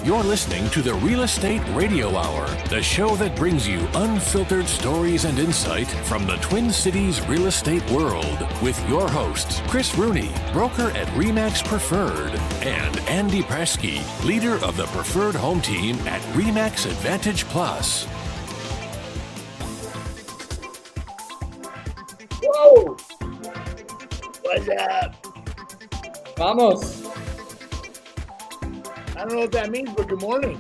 You're listening to the Real Estate Radio Hour, the show that brings you unfiltered stories and insight from the Twin Cities real estate world with your hosts, Chris Rooney, broker at RE/MAX Preferred, and Andy Presky, leader of the Preferred Home Team at RE/MAX Advantage Plus. Whoa! What's up? Vamos. I don't know what that means, but good morning.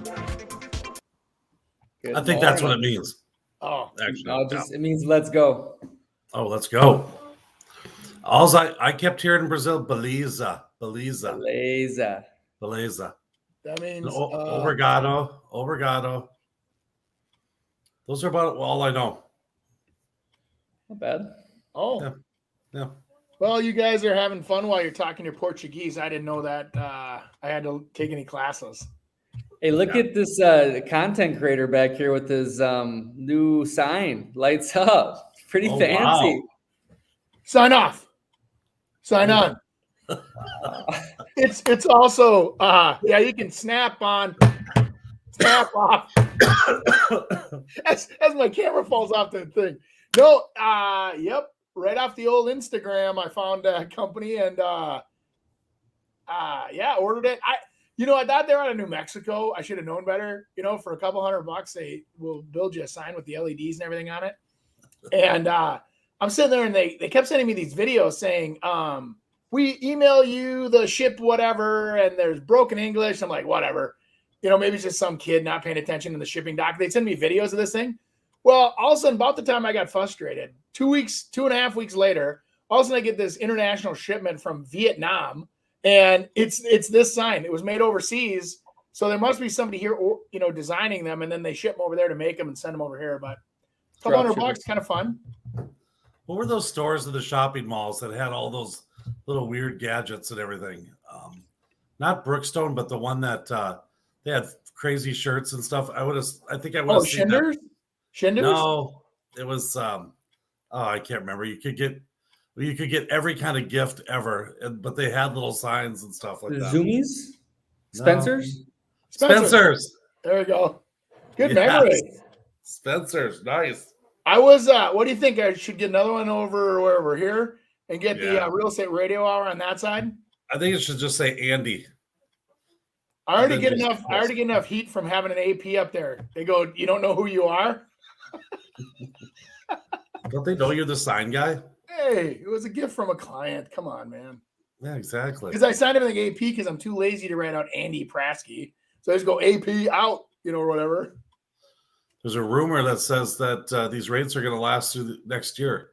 I think that's what it means. Oh, Actually, No, it means let's go. Oh, let's go. I kept hearing in Brazil, beleza. Beleza. that means Obrigado. Those are about all I know. Not bad. Oh, Yeah. well, you guys are having fun while you're talking your Portuguese. I didn't know that I had to take any classes. Hey, look at this content creator back here with his new sign. Lights up. Pretty fancy. Wow. Sign off. Sign on. It's also you can snap on, snap off. as my camera falls off the thing. No, yep. Right off the old Instagram, I found a company and ordered it. I thought they were out of New Mexico. I should have known better. For a couple $100, they will build you a sign with the LEDs and everything on it. And I'm sitting there and they kept sending me these videos saying, we email you the shipped whatever, and there's broken English. I'm like, whatever. Maybe it's just some kid not paying attention in the shipping dock. They send me videos of this thing. Well, all of a sudden, about the time I got frustrated, 2.5 weeks later, all of a sudden I get this international shipment from Vietnam, and it's this sign. It was made overseas, so there must be somebody here, designing them, and then they ship them over there to make them and send them over here. But a couple $100, kind of fun. What were those stores in the shopping malls that had all those little weird gadgets and everything? Not Brookstone, but the one that they had crazy shirts and stuff. I would have seen Schindler's? that. Schindler's? No, it was I can't remember. You could get every kind of gift ever, but they had little signs and stuff like that. Zoomies? No. Spencer's? There we go. Good memory. Spencer's, nice. I was what do you think? I should get another one over where we're here and get the Real Estate Radio Hour on that side? I think it should just say Andy. I already get enough heat from having an AP up there. They go, you don't know who you are? Don't they know you're the sign guy? Hey, it was a gift from a client. Come on, man. Yeah, exactly. Because I signed everything AP because I'm too lazy to write out Andy Prasky. So I just go AP out, or whatever. There's a rumor that says that these rates are going to last through the next year.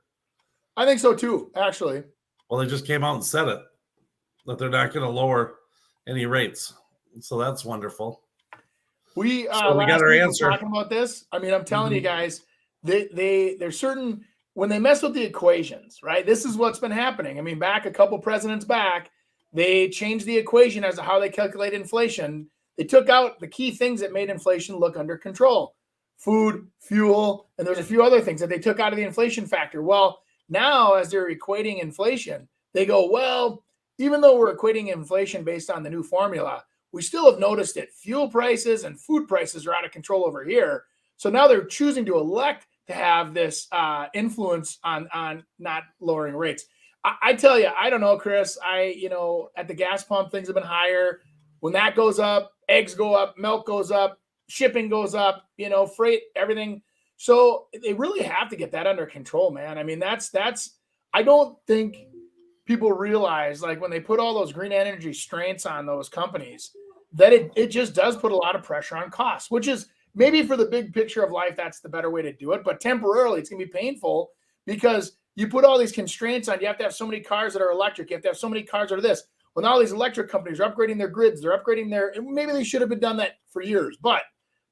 I think so too, actually. Well, they just came out and said it, that they're not going to lower any rates. So that's wonderful. We got our answer. Talking about this. I mean, I'm telling you guys, there's certain when they mess with the equations, right? This is what's been happening. I mean, back a couple presidents back, they changed the equation as to how they calculate inflation. They took out the key things that made inflation look under control: food, fuel, and there's a few other things that they took out of the inflation factor. Well, now as they're equating inflation, they go, well, even though we're equating inflation based on the new formula, we still have noticed that fuel prices and food prices are out of control over here. So now they're choosing to elect to have this influence on not lowering rates. I tell you, I don't know, Chris. At the gas pump, things have been higher. When that goes up, eggs go up, milk goes up, shipping goes up, freight, everything. So they really have to get that under control, man. I mean, that's. I don't think people realize, like, when they put all those green energy strains on those companies, that it just does put a lot of pressure on costs, which is maybe for the big picture of life, that's the better way to do it. But temporarily, it's going to be painful because you put all these constraints on. You have to have so many cars that are electric. You have to have so many cars that are this. When all these electric companies are upgrading their grids, they're upgrading maybe they should have been done that for years. But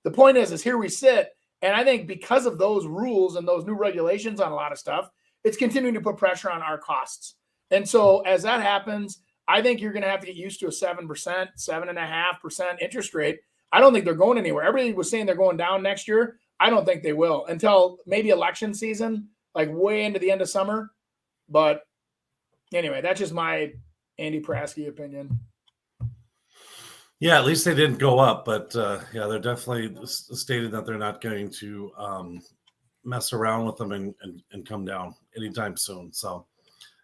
the point is here we sit. And I think because of those rules and those new regulations on a lot of stuff, it's continuing to put pressure on our costs. And so as that happens, I think you're going to have to get used to a 7%, 7.5% interest rate. I don't think they're going anywhere. Everybody was saying they're going down next year. I don't think they will until maybe election season, like way into the end of summer. But anyway, that's just my Andy Prasky opinion. Yeah, at least they didn't go up, but yeah, they're definitely stated that they're not going to mess around with them and come down anytime soon. So,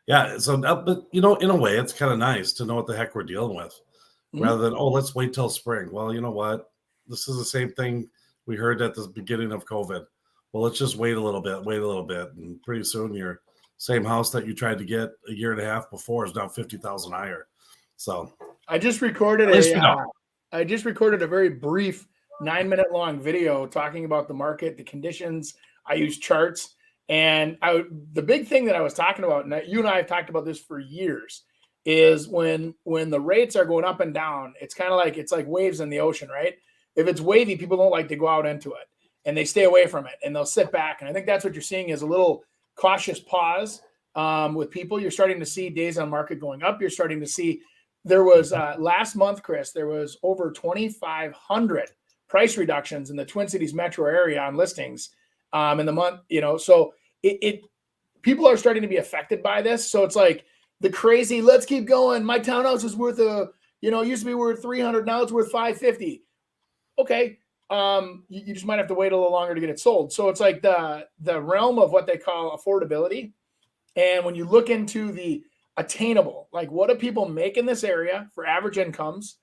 yeah, so but in a way, it's kind of nice to know what the heck we're dealing with, rather than let's wait till spring. Well, you know what? This is the same thing we heard at the beginning of COVID. Well, let's just wait a little bit, and pretty soon your same house that you tried to get a year and a half before is now $50,000 higher. So I just recorded a very brief 9-minute long video talking about the market, the conditions. I use charts, and the big thing that I was talking about, and you and I have talked about this for years, is when the rates are going up and down, it's like waves in the ocean, right? If it's wavy, people don't like to go out into it, and they stay away from it, and they'll sit back. And I think that's what you're seeing is a little cautious pause with people. You're starting to see days on market going up. You're starting to see there was last month, Chris, there was over 2,500 price reductions in the Twin Cities metro area on listings in the month, so people are starting to be affected by this. So it's like the crazy, let's keep going. My townhouse is worth it used to be worth 300. Now it's worth 550. Okay. You just might have to wait a little longer to get it sold. So it's like the realm of what they call affordability. And when you look into the attainable, like what do people make in this area for average incomes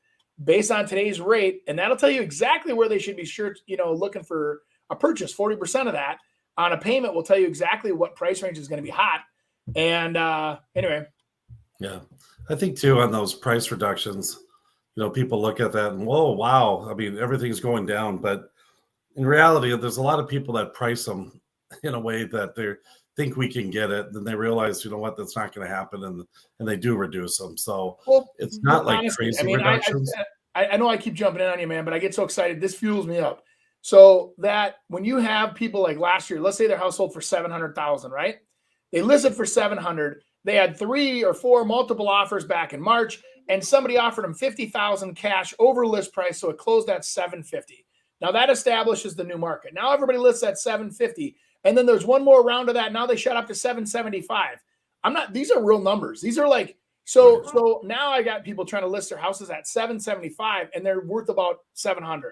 based on today's rate? And that'll tell you exactly where they should be looking for a purchase. 40% of that on a payment will tell you exactly what price range is going to be hot. And anyway. Yeah. I think too, on those price reductions, people look at that and, whoa, wow. I mean, everything's going down. But in reality, there's a lot of people that price them in a way that they think we can get it. Then they realize, that's not going to happen. And they do reduce them. So it's not like honestly, crazy reductions. I know I keep jumping in on you, man, but I get so excited. This fuels me up. So that when you have people like last year, let's say their house sold for $700,000, right? They listed for $700,000. They had 3 or 4 multiple offers back in March, and somebody offered them $50,000 cash over list price, so it closed at $750,000. Now that establishes the new market. Now everybody lists at $750,000, and then there's one more round of that. Now they shut up to $775,000. These are real numbers. These are like so now I got people trying to list their houses at $775,000, and they're worth about $700,000.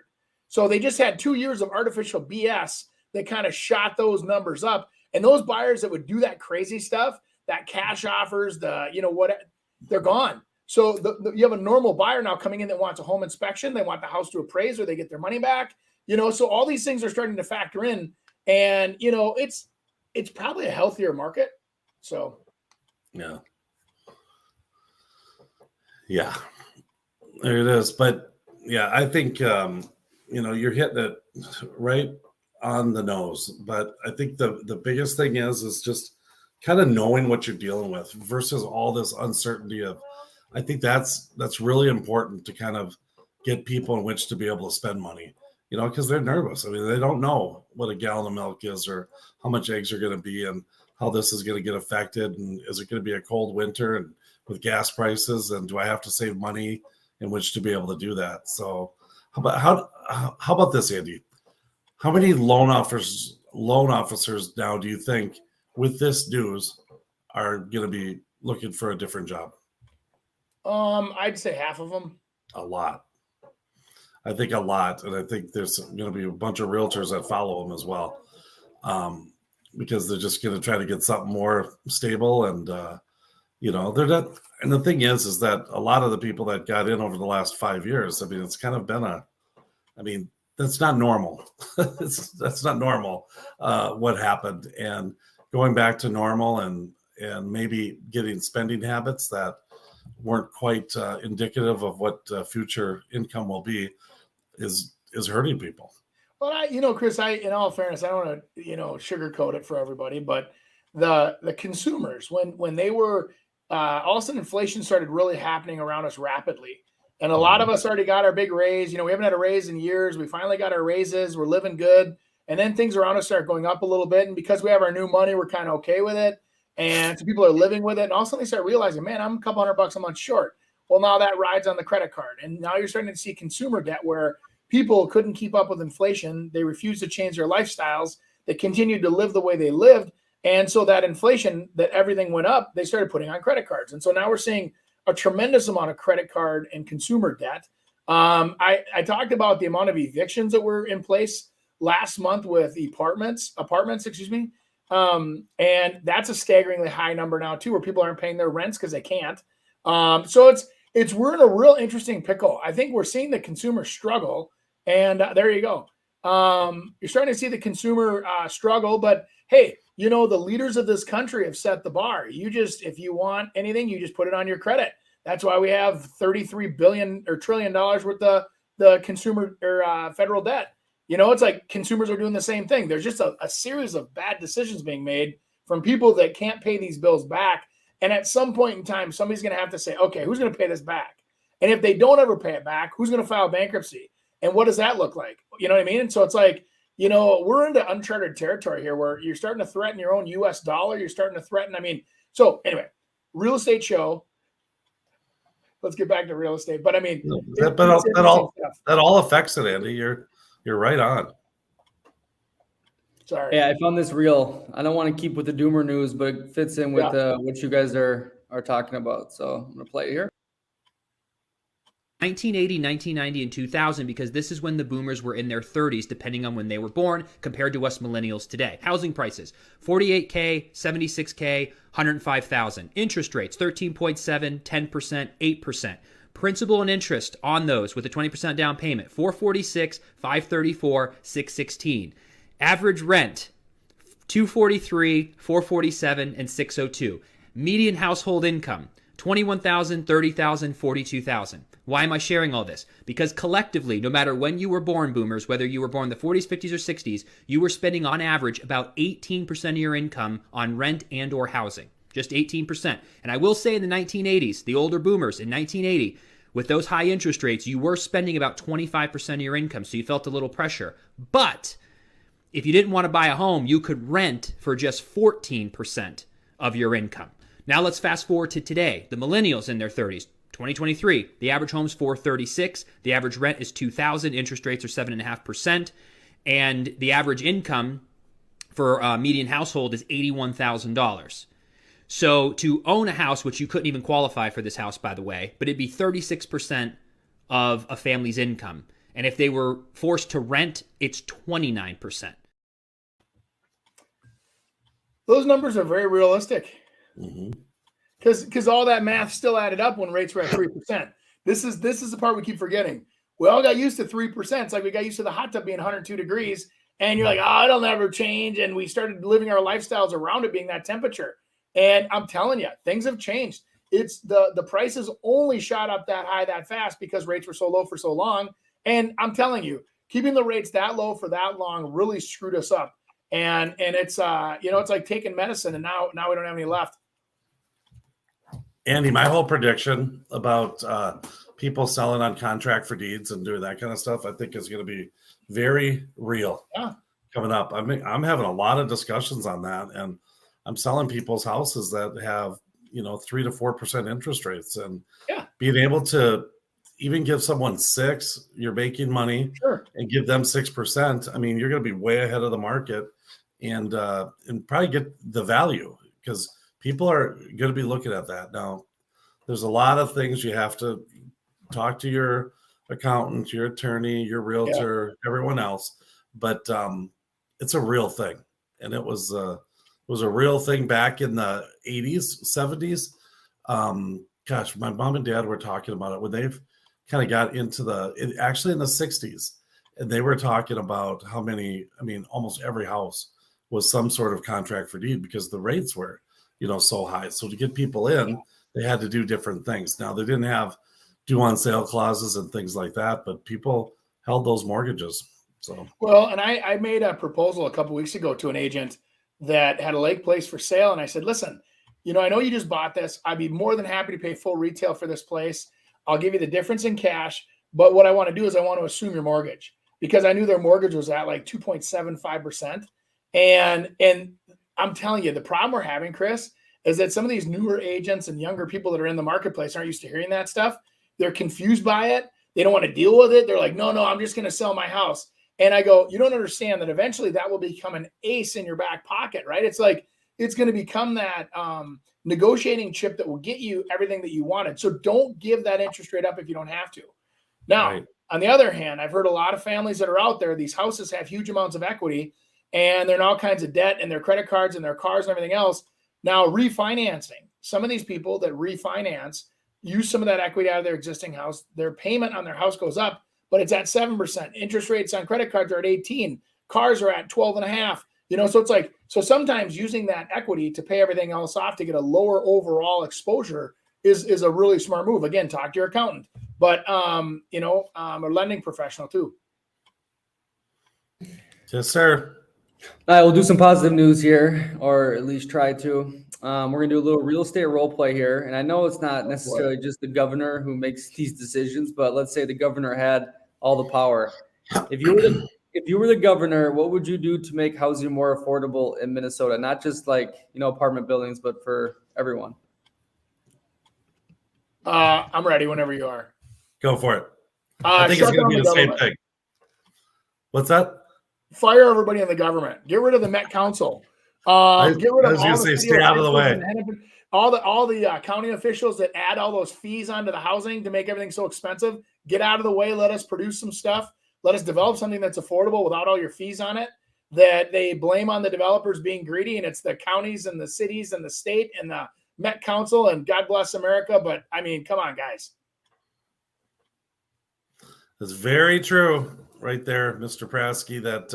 So they just had 2 years of artificial BS that kind of shot those numbers up. And those buyers that would do that crazy stuff, that cash offers, they're gone. So you have a normal buyer now coming in that wants a home inspection. They want the house to appraise, or they get their money back. So all these things are starting to factor in, and it's probably a healthier market. So yeah, there it is. But yeah, I think you're hitting it right on the nose. But I think the biggest thing is just kind of knowing what you're dealing with versus all this uncertainty of. I think that's really important to kind of get people in which to be able to spend money, because they're nervous. I mean, they don't know what a gallon of milk is or how much eggs are going to be and how this is going to get affected. And is it going to be a cold winter and with gas prices? And do I have to save money in which to be able to do that? So how about this, Andy? How many loan officers now do you think with this news are going to be looking for a different job? I'd say half of them. A lot. I think a lot. And I think there's going to be a bunch of realtors that follow them as well. Because they're just going to try to get something more stable. And, they're not. And the thing is that a lot of the people that got in over the last 5 years, I mean, it's kind of been that's not normal. That's not normal, what happened. And going back to normal and maybe getting spending habits that weren't quite indicative of what future income will be is hurting people. Well, Chris, in all fairness, I don't want to, sugarcoat it for everybody, but the consumers, when they were, all of a sudden inflation started really happening around us rapidly. And a lot of us already got our big raise. We haven't had a raise in years. We finally got our raises. We're living good. And then things around us start going up a little bit. And because we have our new money, we're kind of okay with it. And so people are living with it. And all of a sudden they start realizing, man, I'm a couple $100 a month short. Well, now that rides on the credit card. And now you're starting to see consumer debt where people couldn't keep up with inflation. They refused to change their lifestyles. They continued to live the way they lived. And so that inflation, that everything went up, they started putting on credit cards. And so now we're seeing a tremendous amount of credit card and consumer debt. I talked about the amount of evictions that were in place last month with apartments, and that's a staggeringly high number now too, where people aren't paying their rents because they can't. So we're in a real interesting pickle. I think we're seeing the consumer struggle, and there you go. You're starting to see the consumer struggle, but hey, the leaders of this country have set the bar. If you want anything, you just put it on your credit. That's why we have $33 billion or $1 trillion worth of the consumer or federal debt. It's like consumers are doing the same thing. There's just a series of bad decisions being made from people that can't pay these bills back. And at some point in time, somebody's going to have to say, okay, who's going to pay this back? And if they don't ever pay it back, who's going to file bankruptcy? And what does that look like? You know what I mean? And so it's like, we're into uncharted territory here where you're starting to threaten your own US dollar. You're starting to threaten. So anyway, real estate show. Let's get back to real estate. But that all affects it, Andy. You're right on. Sorry. Yeah, I found this real. I don't want to keep with the doomer news, but it fits in with what you guys are talking about. So I'm going to play it here. 1980, 1990, and 2000, because this is when the boomers were in their 30s, depending on when they were born, compared to us millennials today. Housing prices, $48K, $76K, $105,000. Interest rates, 13.7, 10%, 8%. Principal and interest on those with a 20% down payment, $446, $534, $616. Average rent, $243, $447, and $602. Median household income, $21,000, $30,000, $42,000. Why am I sharing all this? Because collectively, no matter when you were born, boomers, whether you were born in the 40s, 50s, or 60s, you were spending on average about 18% of your income on rent and or housing. Just 18%. And I will say in the 1980s, the older boomers in 1980, with those high interest rates, you were spending about 25% of your income, so you felt a little pressure. But if you didn't want to buy a home, you could rent for just 14% of your income. Now let's fast forward to today. The millennials in their 30s, 2023, the average home's $436, the average rent is $2,000, interest rates are 7.5%, and the average income for a median household is $81,000. So to own a house, which you couldn't even qualify for this house, by the way, but it'd be 36% of a family's income. And if they were forced to rent, it's 29%. Those numbers are very realistic. Mm-hmm. Because all that math still added up when rates were at 3%. This is the part we keep forgetting. We all got used to 3%. It's like we got used to the hot tub being 102 degrees, and you're like, oh, it'll never change. And we started living our lifestyles around it being that temperature. And I'm telling you, things have changed. It's the prices only shot up that high that fast because rates were so low for so long. And I'm telling you, keeping the rates that low for that long really screwed us up. And it's it's like taking medicine, and now we don't have any left. Andy, my whole prediction about people selling on contract for deeds and doing that kind of stuff, I think is going to be very real coming up. I'm having a lot of discussions on that, and I'm selling people's houses that have 3 to 4% interest rates, and being able to even give someone 6%, you're making money, and give them 6%. I mean, you're going to be way ahead of the market, and probably get the value because people are going to be looking at that. Now, there's a lot of things you have to talk to your accountant, your attorney, your realtor, everyone else, but it's a real thing, and it was a real thing back in the 80s, 70s. Gosh, my mom and dad were talking about it when they've kind of got into actually in the 60s, and they were talking about how many, almost every house was some sort of contract for deed because the rates were, so high. So to get people in, they had to do different things. Now they didn't have due on sale clauses and things like that, but people held those mortgages. So, well, and I made a proposal a couple of weeks ago to an agent that had a lake place for sale. And I said, listen, I know you just bought this. I'd be more than happy to pay full retail for this place. I'll give you the difference in cash. But what I want to do is I want to assume your mortgage because I knew their mortgage was at like 2.75%. And I'm telling you, the problem we're having, Chris, is that some of these newer agents and younger people that are in the marketplace aren't used to hearing that stuff. They're confused by it. They don't want to deal with it. They're like, no, I'm just going to sell my house. And I go, you don't understand that eventually that will become an ace in your back pocket, right? It's like, it's going to become that negotiating chip that will get you everything that you wanted. So don't give that interest rate up if you don't have to. Now, Right. On the other hand, I've heard a lot of families that are out there, these houses have huge amounts of equity and they're in all kinds of debt and their credit cards and their cars and everything else. Now, refinancing. Some of these people that refinance use some of that equity out of their existing house. Their payment on their house goes up, but it's at 7%. Interest rates on credit cards are at 18. Cars are at 12.5. So it's like, so sometimes using that equity to pay everything else off to get a lower overall exposure is a really smart move. Again, talk to your accountant, but a lending professional too. Yes, sir. All right, we'll do some positive news here, or at least try to. We're going to do a little real estate role play here. And I know it's not necessarily just the governor who makes these decisions, but let's say the governor had all the power. If you were the governor, what would you do to make housing more affordable in Minnesota? Not just apartment buildings, but for everyone. I'm ready whenever you are. Go for it. I think it's going to be the same thing. What's that? Fire everybody in the government. Get rid of the Met Council. Get rid I of was going to say, stay out of the way. All the county officials that add all those fees onto the housing to make everything so expensive. Get out of the way. Let us produce some stuff. Let us develop something that's affordable without all your fees on it. That they blame on the developers being greedy, and it's the counties and the cities and the state and the Met Council, and God bless America. But I mean, come on, guys. That's very true right there, Mr. Prasky, that,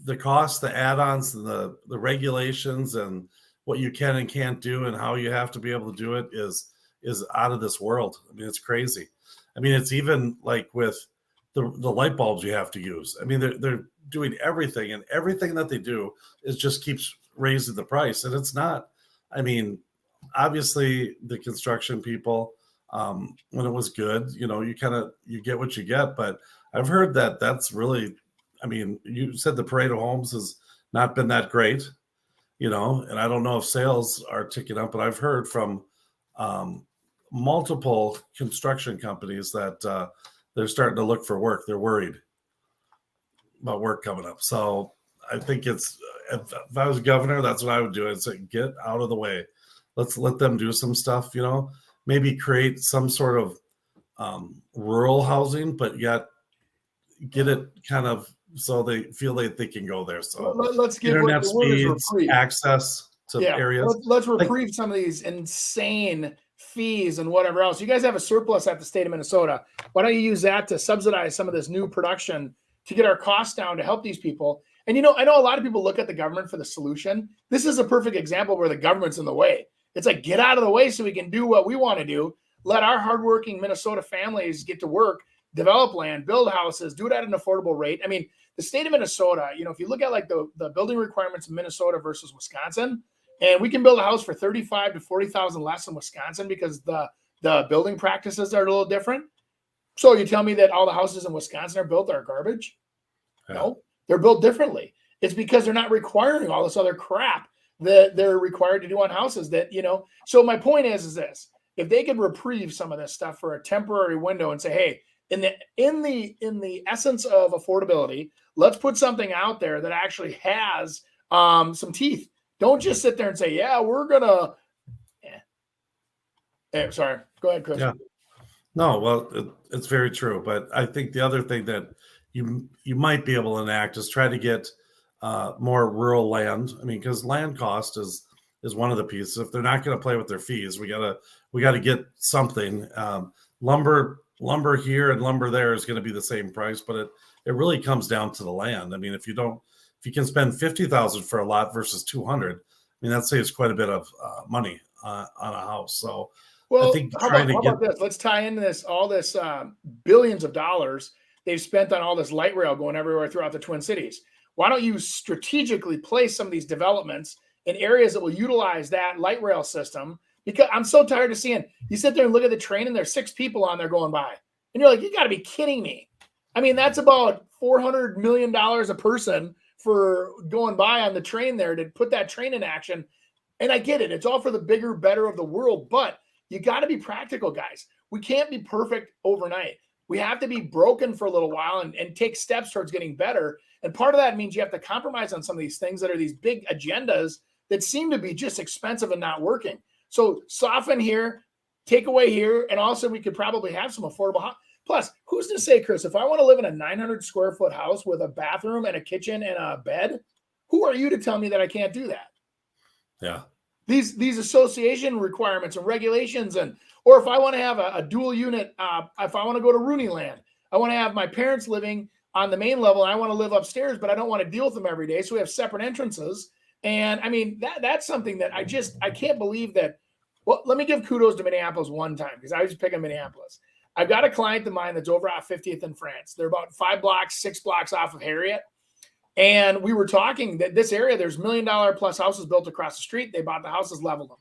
the cost, the add-ons, and the regulations and what you can and can't do and how you have to be able to do it is out of this world. I mean, it's crazy. I mean, it's even like with the light bulbs you have to use. I mean, they're doing everything, and everything that they do is just keeps raising the price. And it's not, I mean, obviously the construction people, when it was good, you get what you get. But I've heard that that's really, I mean, you said the parade of homes has not been that great, and I don't know if sales are ticking up, but I've heard from multiple construction companies that they're starting to look for work. They're worried about work coming up. So I think if I was governor, that's what I would do. I'd say, get out of the way. Let's let them do some stuff, maybe create some sort of rural housing, but yet get it kind of so they feel like they can go there. So let's give internet speeds, access to areas. Let's reprieve some of these insane fees and whatever else. You guys have a surplus at the state of Minnesota. Why don't you use that to subsidize some of this new production to get our costs down to help these people? And I know a lot of people look at the government for the solution. This is a perfect example where the government's in the way. It's like, get out of the way so we can do what we want to do. Let our hardworking Minnesota families get to work, develop land, build houses, do it at an affordable rate. I mean, the state of Minnesota, if you look at like the building requirements in Minnesota versus Wisconsin, and we can build a house for $35,000 to $40,000 less in Wisconsin because the building practices are a little different. So you tell me that all the houses in Wisconsin are garbage? Yeah. No, they're built differently. It's because they're not requiring all this other crap that they're required to do on houses that, So my point is this: if they could reprieve some of this stuff for a temporary window and say, hey, in the essence of affordability, let's put something out there that actually has some teeth. Don't just sit there and say, yeah, we're gonna. Sorry, go ahead, Chris. Yeah. No, well, it's very true. But I think the other thing that you might be able to enact is try to get more rural land. I mean, because land cost is one of the pieces. If they're not going to play with their fees, we gotta get something. Lumber here and lumber there is going to be the same price, but it really comes down to the land. I mean, if you can spend $50,000 for a lot versus $200,000, I mean, that saves quite a bit of money on a house. So, well, I think how about this? Let's tie into all this billions of dollars they've spent on all this light rail going everywhere throughout the Twin Cities. Why don't you strategically place some of these developments in areas that will utilize that light rail system? Because I'm so tired of seeing you sit there and look at the train and there's 6 people on there going by. And you're like, you got to be kidding me. I mean, that's about $400 million a person for going by on the train there to put that train in action. And I get it. It's all for the bigger, better of the world, but you got to be practical, guys. We can't be perfect overnight. We have to be broken for a little while and take steps towards getting better. And part of that means you have to compromise on some of these things that are these big agendas that seem to be just expensive and not working. So soften here, take away here, and also we could probably have some affordable. Plus, who's to say, Chris, if I want to live in a 900 square foot house with a bathroom and a kitchen and a bed, who are you to tell me that I can't do that? Yeah. These association requirements and regulations, or if I want to have a dual unit, if I want to go to Rooney Land, I want to have my parents living on the main level and I want to live upstairs, but I don't want to deal with them every day. So we have separate entrances. And I mean, that's something that I can't believe that. Well, let me give kudos to Minneapolis one time, because I was picking Minneapolis. I've got a client of mine that's over at 50th in France. They're about 6 blocks off of Harriet. And we were talking that this area, there's $1 million plus houses built across the street. They bought the houses, leveled them.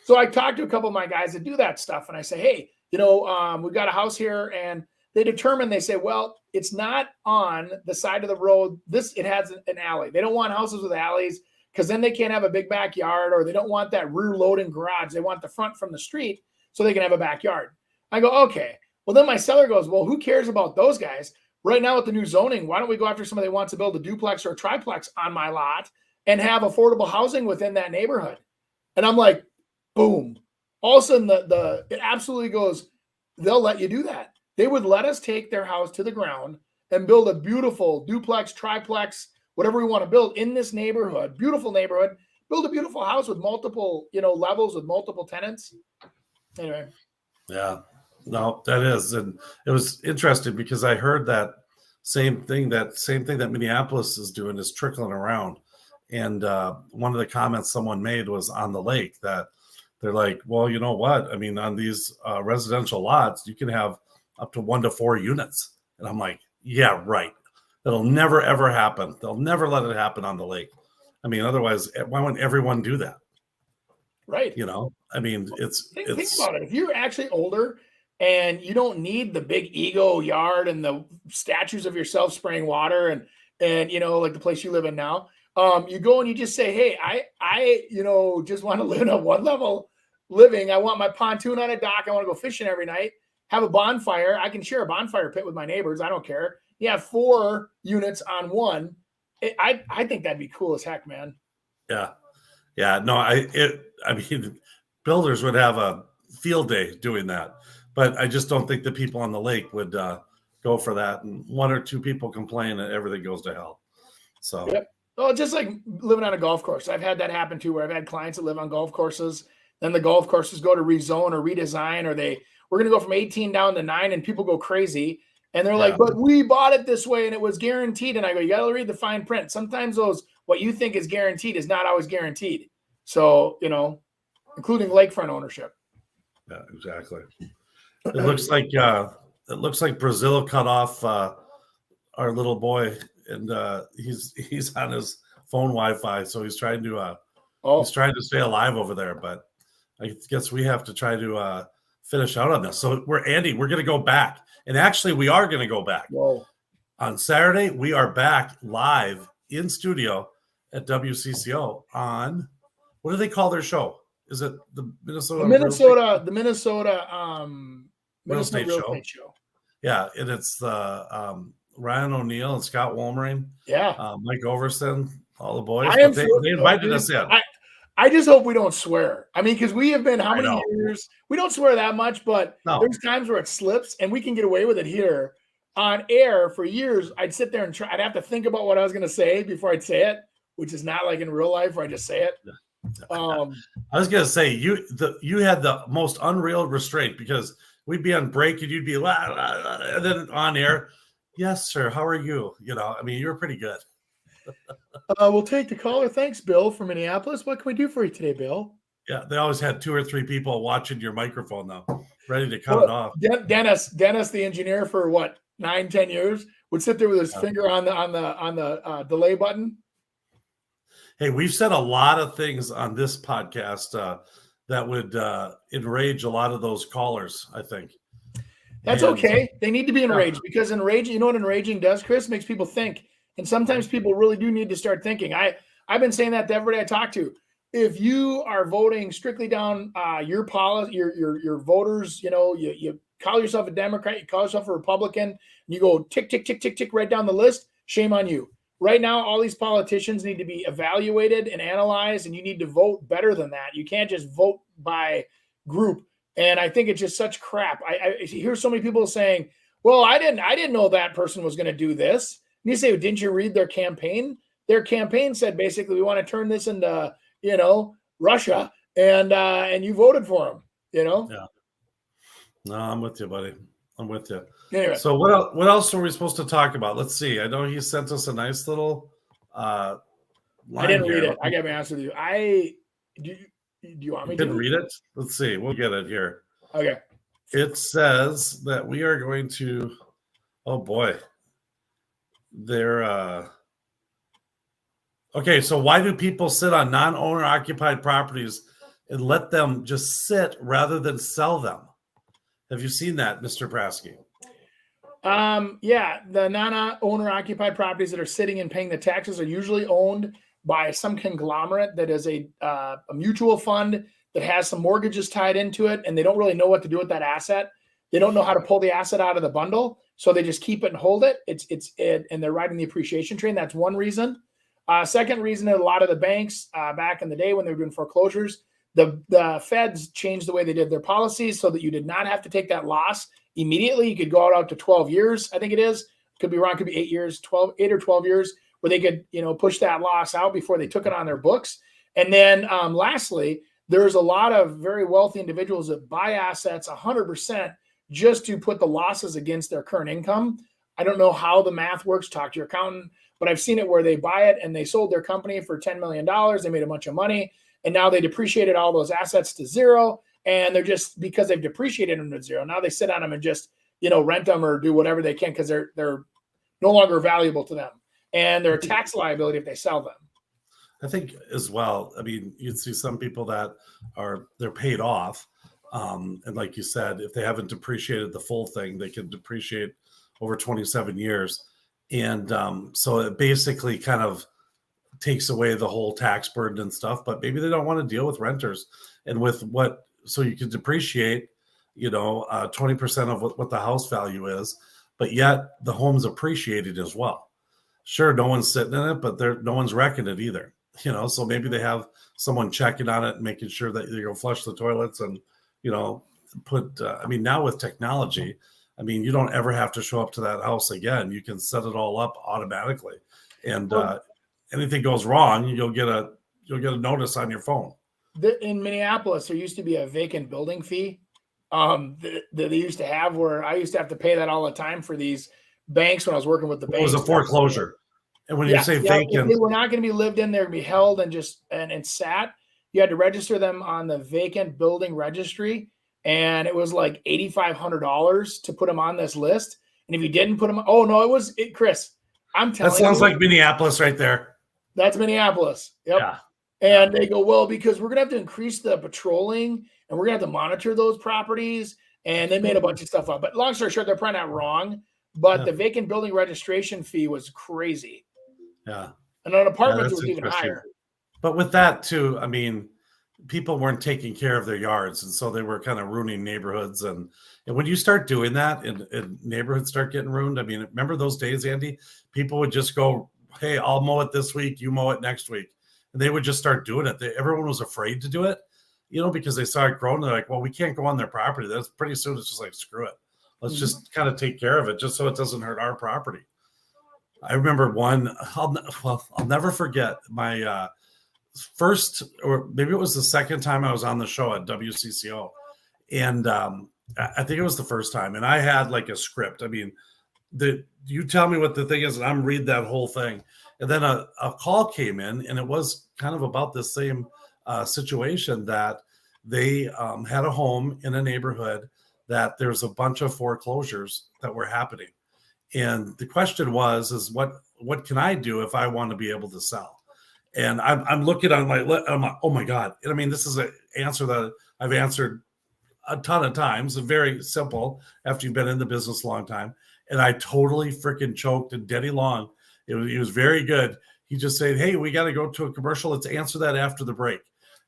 So I talked to a couple of my guys that do that stuff. And I say, hey, we've got a house here. And they say, well, it's not on the side of the road. It has an alley. They don't want houses with alleys because then they can't have a big backyard, or they don't want that rear loading garage. They want the front from the street so they can have a backyard. I go, okay. Well, then my seller goes, well, who cares about those guys? Right now with the new zoning, why don't we go after somebody that wants to build a duplex or a triplex on my lot and have affordable housing within that neighborhood? And I'm like, boom. All of a sudden, it absolutely goes, they'll let you do that. They would let us take their house to the ground and build a beautiful duplex, triplex, whatever we want to build in this neighborhood, beautiful neighborhood, build a beautiful house with multiple, levels with multiple tenants. Anyway. Yeah. No, that is. And it was interesting because I heard that same thing that Minneapolis is doing is trickling around. And one of the comments someone made was on the lake that they're like, well, you know what? I mean, on these residential lots, you can have up to 1 to 4 units. And I'm like, yeah, right. That'll never, ever happen. They'll never let it happen on the lake. I mean, otherwise, why wouldn't everyone do that? Right. I mean, think about it. If you're actually older and you don't need the big ego yard and the statues of yourself spraying water and like the place you live in now, you go and you just say, hey, I just want to live in a one level living. I want my pontoon on a dock. I want to go fishing every night, have a bonfire. I can share a bonfire pit with my neighbors. I don't care. You have 4 units on one. I think that'd be cool as heck, man. Yeah. Yeah. No, I mean, builders would have a field day doing that. But I just don't think the people on the lake would go for that. And 1 or 2 people complain and everything goes to hell. So, yep. Well, just like living on a golf course. I've had that happen too, where I've had clients that live on golf courses. Then the golf courses go to rezone or redesign, or we're going to go from 18 down to 9, and people go crazy. And they're like, but we bought it this way and it was guaranteed. And I go, you got to read the fine print. Sometimes what you think is guaranteed is not always guaranteed. So, including lakefront ownership. Yeah, exactly. It looks like Brazil cut off our little boy, and he's on his phone Wi-Fi, so he's trying to stay alive over there. But I guess we have to try to finish out on this. So we're going to go back, and actually we are going to go back. Whoa. On Saturday. We are back live in studio at WCCO on, what do they call their show? Is it the Minnesota Real Estate Show? Yeah, and it's the Ryan O'Neill and Scott Wolmering. Yeah, Mike Overson, all the boys. They invited us in. I just hope we don't swear. I mean, because we have been how many years? We don't swear that much, but there's times where it slips, and we can get away with it here on air. For years, I'd sit there and try. I'd have to think about what I was going to say before I'd say it, which is not like in real life where I just say it. I was going to say you had the most unreal restraint, because we'd be on break and you'd be and then on air. Yes, sir. How are you? I mean, you were pretty good. We'll take the caller. Thanks, Bill from Minneapolis. What can we do for you today, Bill? Yeah, they always had 2 or 3 people watching your microphone though, ready to cut it off. Dennis, the engineer for 9-10 years, would sit there with his finger on the delay button. Hey, we've said a lot of things on this podcast that would enrage a lot of those callers, I think. That's okay. They need to be enraged, because enraging, you know what enraging does, Chris? Makes people think. And sometimes people really do need to start thinking. I've been saying that to everybody I talk to. if you are voting strictly down your policy, your voters, you call yourself a Democrat, you call yourself a Republican, and you go tick, tick, tick, tick, tick right down the list, shame on you. Right now, all these politicians need to be evaluated and analyzed, and you need to vote better than that. You can't just vote by group. And I think it's just such crap. I hear so many people saying, well, I didn't know that person was going to do this. And you say, well, didn't you read their campaign? Their campaign said basically, we want to turn this into, Russia, and you voted for them, Yeah. No, I'm with you, buddy. I'm with you. Anyway. So what else are we supposed to talk about? Let's see. I know he sent us a nice little line. I didn't read it. I gotta be honest with you. Do you want me to? Didn't read it? Let's see. We'll get it here. Okay. It says that we are going to, oh boy. Okay, so why do people sit on non-owner occupied properties and let them just sit rather than sell them? Have you seen that, Mr. Prasky? Yeah, the non-owner occupied properties that are sitting and paying the taxes are usually owned by some conglomerate that is a mutual fund that has some mortgages tied into it, and they don't really know what to do with that asset. They don't know how to pull the asset out of the bundle, so they just keep it and hold it. And they're riding the appreciation train. That's one reason. Second reason, that a lot of the banks back in the day when they were doing foreclosures, the feds changed the way they did their policies so that you did not have to take that loss immediately. You could go out to 12 years, I think it is. Could be wrong, could be 8 years, 8 or 12 years, where they could, push that loss out before they took it on their books. And then lastly, there's a lot of very wealthy individuals that buy assets 100% just to put the losses against their current income. I don't know how the math works. Talk to your accountant. But I've seen it where they buy it and they sold their company for $10 million. They made a bunch of money. And now they depreciated all those assets to zero. And they're just, because they've depreciated them to zero, now they sit on them and just, rent them or do whatever they can because they're no longer valuable to them. And they're a tax liability if they sell them. I think as well, I mean, you'd see some people that they're paid off. And like you said, if they haven't depreciated the full thing, they can depreciate over 27 years. And so it basically kind of takes away the whole tax burden and stuff, but maybe they don't want to deal with renters and with so you can depreciate, 20% of what the house value is, but yet the home's appreciated as well. Sure, no one's sitting in it, but no one's wrecking it either, so maybe they have someone checking on it and making sure that you flush the toilets and, now with technology, you don't ever have to show up to that house again. You can set it all up automatically. And anything goes wrong, you'll get a notice on your phone. In Minneapolis, there used to be a vacant building fee that they used to have, where I used to have to pay that all the time for these banks when I was working with the banks. It was a foreclosure. And when you say vacant, if they were not going to be lived in, they're going to be held and sat. You had to register them on the vacant building registry. And it was like $8,500 to put them on this list. And if you didn't put them, Chris, I'm telling you. That sounds like Minneapolis right there. That's Minneapolis. Yep. Yeah. And they go, well, because we're going to have to increase the patrolling and we're going to have to monitor those properties. And they made a bunch of stuff up. But long story short, they're probably not wrong. But the vacant building registration fee was crazy. Yeah. And on apartments, it was even higher. But with that, too, people weren't taking care of their yards. And so they were kind of ruining neighborhoods. And when you start doing that and neighborhoods start getting ruined, remember those days, Andy? People would just go, hey, I'll mow it this week, you mow it next week. And they would just start doing it. Everyone was afraid to do it, because they saw it growing. They're like, well, we can't go on their property. That's pretty soon. It's just like, screw it. Let's just kind of take care of it just so it doesn't hurt our property. I remember one, I'll never forget my first, or maybe it was the second time I was on the show at WCCO. And I think it was the first time. And I had like a script. You tell me what the thing is, and I'm read that whole thing. And then a call came in, and it was kind of about the same situation, that they had a home in a neighborhood that there's a bunch of foreclosures that were happening. And the question is what can I do if I want to be able to sell? And I'm looking on my list. I'm like, oh my God. And this is an answer that I've answered a ton of times. Very simple after you've been in the business a long time. And I totally freaking choked. And Denny Long, he was very good. He just said, hey, we got to go to a commercial. Let's answer that after the break.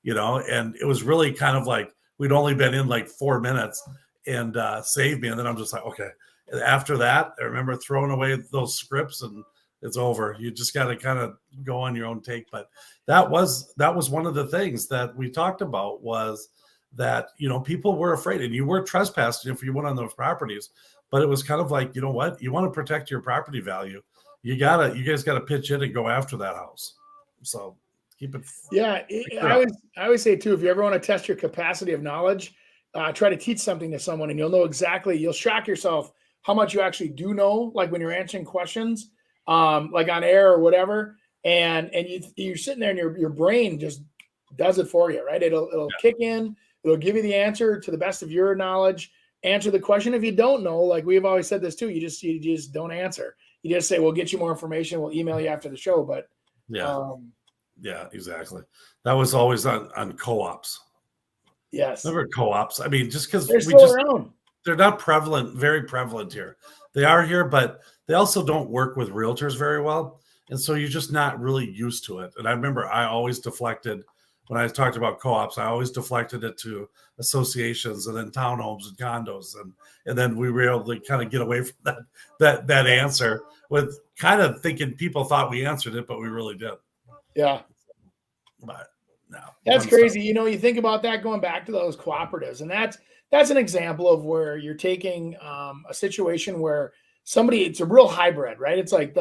and it was really kind of like we'd only been in like 4 minutes and saved me. And then I'm just like, okay. And after that, I remember throwing away those scripts and it's over. You just got to kind of go on your own take. But that was one of the things that we talked about was that, people were afraid and you were trespassing if you went on those properties. But it was kind of like, you know what? You want to protect your property value. You guys got to pitch in and go after that house. So keep it. Yeah. I always say too, if you ever want to test your capacity of knowledge, try to teach something to someone and you'll shock yourself how much you actually do know. Like when you're answering questions, like on air or whatever, and you're sitting there and your brain just does it for you, right? It'll kick in, it'll give you the answer to the best of your knowledge, answer the question. If you don't know, like we've always said this too, you just don't answer. You just say, we'll get you more information. We'll email you after the show. But yeah, exactly. That was always on co-ops. Yes. Remember co-ops? I mean, just because around. They're not very prevalent here. They are here, but they also don't work with realtors very well. And so you're just not really used to it. And I remember I always deflected when I talked about co-ops, I always deflected it to associations and then townhomes and condos. And then we were able to kind of get away from that answer with kind of thinking people thought we answered it, but we really did. Yeah. But no. That's crazy. You think about that going back to those cooperatives, and that's an example of where you're taking a situation where it's a real hybrid, right? It's like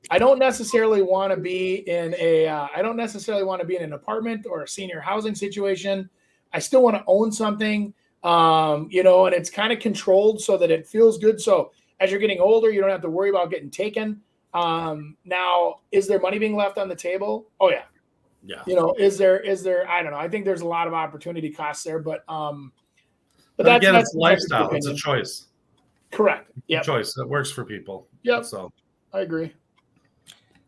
I don't necessarily want to be in an apartment or a senior housing situation. I still want to own something, and it's kind of controlled so that it feels good. So as you're getting older, you don't have to worry about getting taken. Now, is there money being left on the table? Oh yeah. Yeah. Is there, I don't know. I think there's a lot of opportunity costs there, but again, it's lifestyle. It's a choice. Correct. Yeah. Choice that works for people. Yep. So I agree.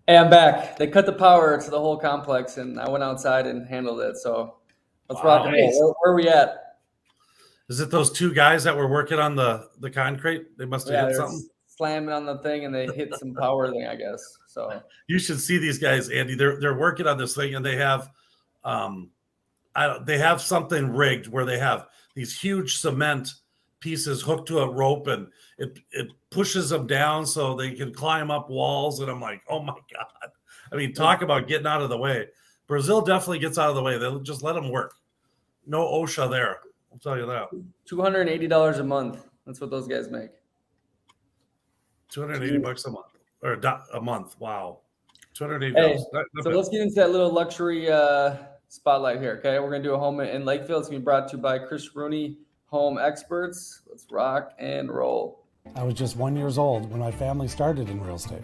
Hey, I'm back. They cut the power to the whole complex, and I went outside and handled it. So let's rock and roll. Where are we at? Is it those two guys that were working on the concrete? They must have hit something. Slamming on the thing, and they hit some power thing, I guess. So you should see these guys, Andy. They're working on this thing, and they have they have something rigged where they have these huge cement pieces hooked to a rope, and it pushes them down so they can climb up walls. And I'm like, oh my God. I mean, talk about getting out of the way. Brazil definitely gets out of the way. They'll just let them work. No OSHA there. I'll tell you that. $280 a month. That's what those guys make. $280 a month or a month. Wow. $280. Hey, so let's get into that little luxury spotlight here. Okay. We're going to do a home in Lakeville. It's going to be brought to you by Chris Rooney Home Experts. Let's rock and roll. I was just 1 year old when my family started in real estate,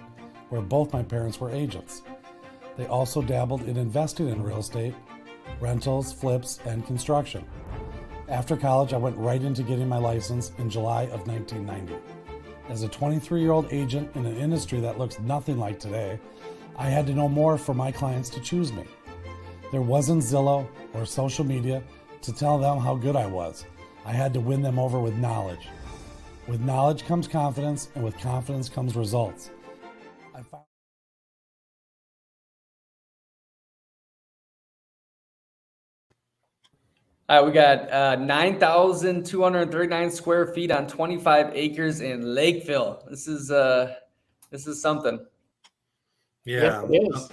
where both my parents were agents. They also dabbled in investing in real estate, rentals, flips, and construction. After college, I went right into getting my license in July of 1990. As a 23-year-old agent in an industry that looks nothing like today, I had to know more for my clients to choose me. There wasn't Zillow or social media to tell them how good I was. I had to win them over with knowledge. With knowledge comes confidence, and with confidence comes results. All right, we got 9,239 square feet on 25 acres in Lakeville. This is something. Yeah, yes, it is.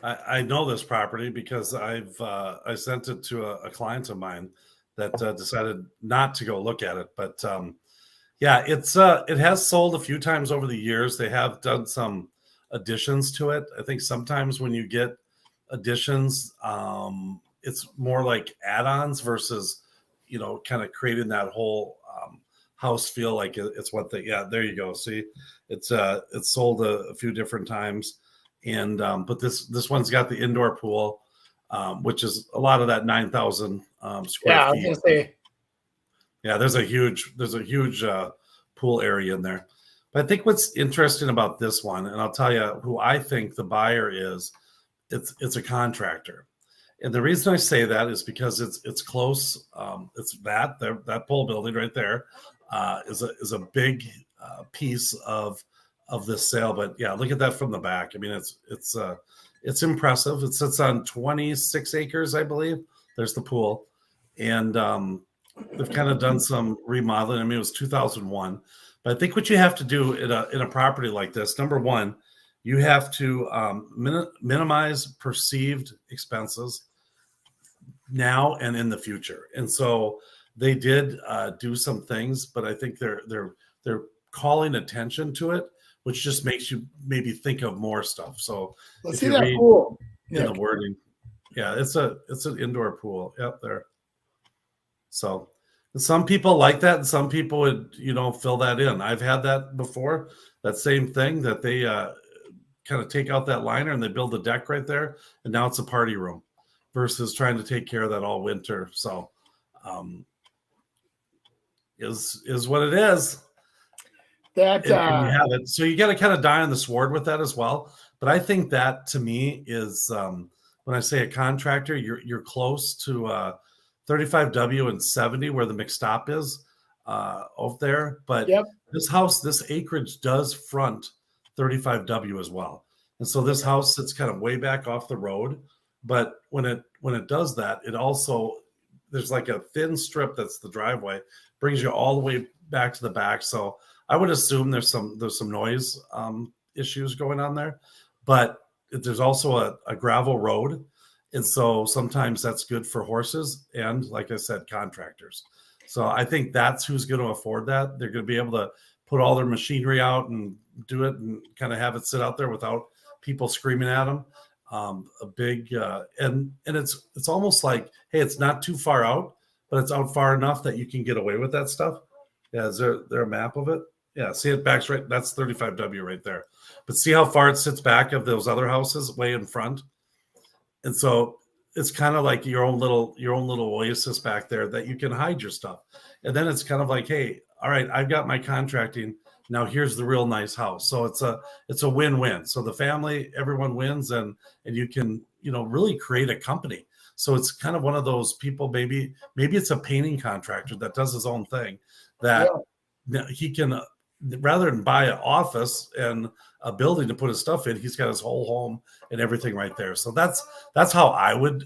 I know this property because I sent it to a client of mine that decided not to go look at it. But yeah, it has sold a few times over the years. They have done some additions to it. I think sometimes when you get additions, it's more like add-ons versus, kind of creating that whole house feel like it's what they. Yeah, there you go. See, it's sold a few different times, and but this one's got the indoor pool, which is a lot of that 9,000 square feet. Yeah, I was gonna say. Yeah, there's a huge pool area in there. But I think what's interesting about this one, and I'll tell you who I think the buyer is, it's a contractor. And the reason I say that is because it's close. It's that pole building right there is a big piece of this sale. But yeah, look at that from the back. I mean, it's impressive. It sits on 26 acres, I believe. There's the pool. And they've kind of done some remodeling. I mean, it was 2001. But I think what you have to do in a property like this, number one, you have to minimize perceived expenses now and in the future. And so they did do some things, but I think they're calling attention to it, which just makes you maybe think of more stuff. So let's if see you that read pool in the wording, yeah, it's an indoor pool. Yep, there. So some people like that, and some people would, fill that in. I've had that before, that same thing that they kind of take out that liner and they build a deck right there, and now it's a party room versus trying to take care of that all winter. So is what it is. That and you have it. So you got to kind of die on the sword with that as well. But I think that to me is when I say a contractor, you're close to 35W and 70 where the McStop is over there. But this house, this acreage does front 35W as well. And so this house sits kind of way back off the road. But when it does that, it also, there's like a thin strip that's the driveway, brings you all the way back to the back. So I would assume there's some noise issues going on there. But there's also a gravel road. And so sometimes that's good for horses and, like I said, contractors. So I think that's who's going to afford that. They're going to be able to put all their machinery out and do it and kind of have it sit out there without people screaming at them. A big and it's almost like, hey, it's not too far out, but it's out far enough that you can get away with that stuff. Yeah, is there a map of it? Yeah, see it backs right. That's 35W right there. But see how far it sits back of those other houses way in front. And so it's kind of like your own little oasis back there that you can hide your stuff. And then it's kind of like, hey, all right, I've got my contracting. Now here's the real nice house. So it's a win-win. So the family, everyone wins, and you can, really create a company. So it's kind of one of those people, maybe it's a painting contractor that does his own thing that he can, rather than buy an office and a building to put his stuff in, he's got his whole home and everything right there. So that's how I would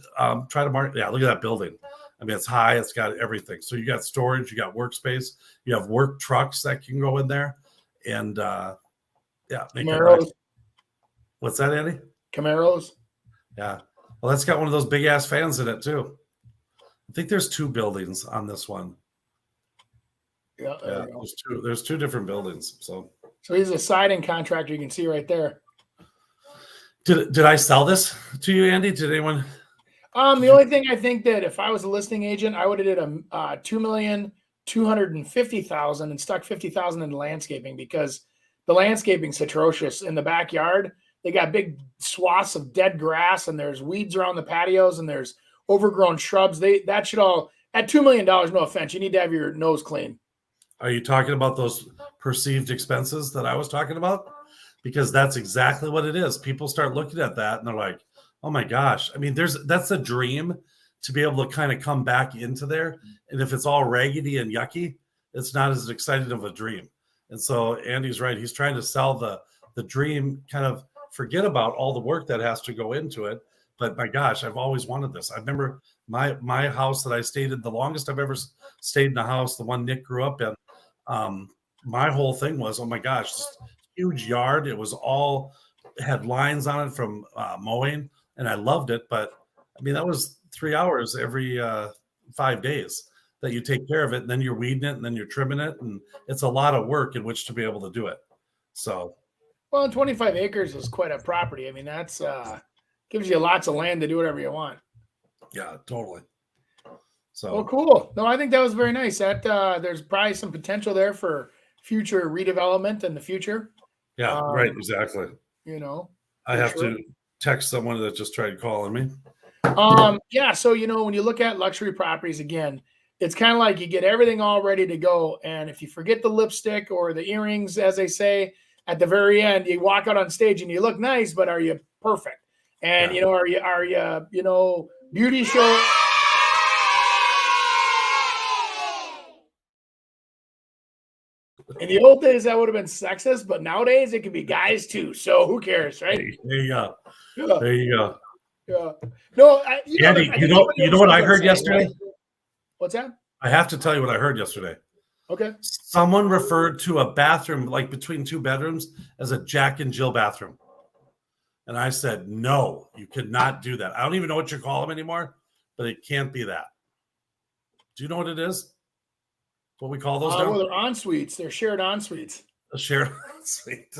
try to market. Yeah, look at that building. I mean, it's high. It's got everything. So you got storage, you got workspace, you have work trucks that can go in there, and make it nice. What's that, Andy? Camaros. Yeah. Well, that's got one of those big ass fans in it too. I think there's 2 buildings on this one. Yeah, there's two different buildings. So he's a siding contractor. You can see right there. Did I sell this to you, Andy? Did anyone? The only thing I think that if I was a listing agent, I would have did a $2,250,000 and stuck $50,000 into landscaping, because the landscaping's atrocious in the backyard. They got big swaths of dead grass, and there's weeds around the patios, and there's overgrown shrubs. That should all, at $2 million. No offense, you need to have your nose clean. Are you talking about those perceived expenses that I was talking about? Because that's exactly what it is. People start looking at that and they're like, oh my gosh. I mean, that's a dream to be able to kind of come back into there. And if it's all raggedy and yucky, it's not as exciting of a dream. And so Andy's right. He's trying to sell the dream, kind of forget about all the work that has to go into it. But my gosh, I've always wanted this. I remember my house that I stayed in, the longest I've ever stayed in a house, the one Nick grew up in. My whole thing was, oh my gosh, this huge yard. It was all had lines on it from mowing, and I loved it. But I mean, that was 3 hours every 5 days that you take care of it, and then you're weeding it, and then you're trimming it, and it's a lot of work in which to be able to do it. So, well, 25 acres is quite a property. I mean, that's gives you lots of land to do whatever you want. Yeah, totally. So, well, cool. No, I think that was very nice. That there's probably some potential there for future redevelopment in the future. Yeah, right. Exactly. I have to text someone that just tried calling me. Yeah. So, when you look at luxury properties, again, it's kind of like you get everything all ready to go. And if you forget the lipstick or the earrings, as they say, at the very end, you walk out on stage and you look nice, but are you perfect? And, are you, beauty show. In the old days, that would have been sexist, but nowadays it could be guys too. So who cares, right? There you go. Yeah. There you go. Yeah. No, Andy, you know what I heard yesterday? What's that? I have to tell you what I heard yesterday. Okay. Someone referred to a bathroom, like between two bedrooms, as a Jack and Jill bathroom. And I said, no, you could not do that. I don't even know what you call them anymore, but it can't be that. Do you know what it is? What we call those now? Well, they're en-suites. They're shared en-suites. A shared suite.